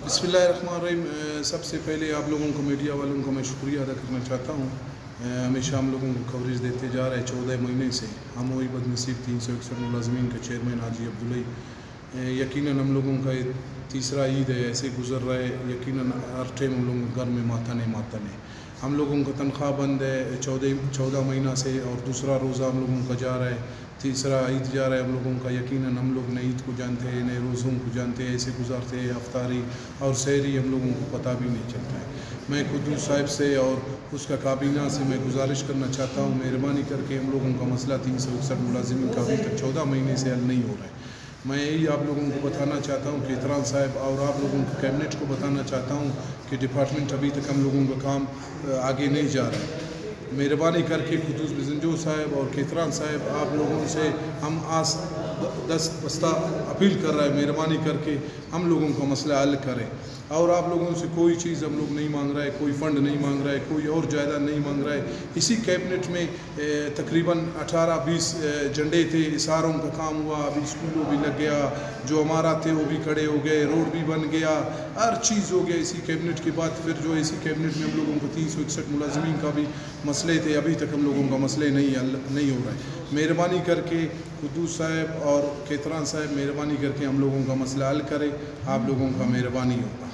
बिस्मिल्लाहिर्रहमानिर्रहीम। सबसे पहले आप लोगों को, मीडिया वालों को मैं शुक्रिया अदा करना चाहता हूँ। हमेशा हम लोगों को कवरेज देते जा रहे हैं 14 महीने से। हम वही बदनसीब 361 मुलाजमीन के चेयरमैन हाजी अब्दुल्लाई। यकीनन हम लोगों का ये तीसरा ईद है, ऐसे गुजर रहा है। यकीनन हर टाइम हम लोगों के घर में मातन है। हम लोगों का तनख्वाह बंद है 14 महीना से, और दूसरा रोज़ा हम लोगों का जा रहा है, तीसरा ईद जा रहा है हम लोगों का। यकीनन हम लोग नए ईद को जानते हैं, नए रोज़ों को जानते हैं, ऐसे गुजारते हैं। अफ्तारी और सहरी हम लोगों को पता भी नहीं चलता है। मैं कुद्दूस साहिब से और उसका काबीना से मैं गुजारिश करना चाहता हूँ, मेहरबानी करके हम लोगों का मसला 361 मुलाजिमीन का अभी तक 14 महीने से हल नहीं हो रहा है। मैं यही आप लोगों को बताना चाहता हूँ कि केतरान साहब और आप लोगों को कैबिनेट को बताना चाहता हूँ कि डिपार्टमेंट अभी तक हम लोगों का काम आगे नहीं जा रहा है। मेहरबानी करके कुद्दूस बिजंजो साहब और केतरान साहब, आप लोगों से हम आज 10 बस्ता अपील कर रहा है, मेहरबानी करके हम लोगों का मसला हल करें। और आप लोगों से कोई चीज़ हम लोग नहीं मांग रहा है, कोई फ़ंड नहीं मांग रहा है, कोई और जायदाद नहीं मांग रहा है। इसी कैबिनेट में तकरीबन 18-20 झंडे थे, इशारों का काम हुआ, अभी स्कूलों भी लग गया, जो हमारा थे वो भी खड़े हो गए, रोड भी बन गया, हर चीज़ हो गया इसी कैबिनेट के बाद। फिर जो इसी कैबिनेट में हम लोगों को 361 मुलाजमीन का भी मसले थे, अभी तक हम लोगों का मसले नहीं हो रहा है। मेहरबानी करके कुद्दूस साहब और केतरान साहब, मेहरबानी करके हम लोगों का मसला हल करें। आप लोगों का मेहरबानी होगा।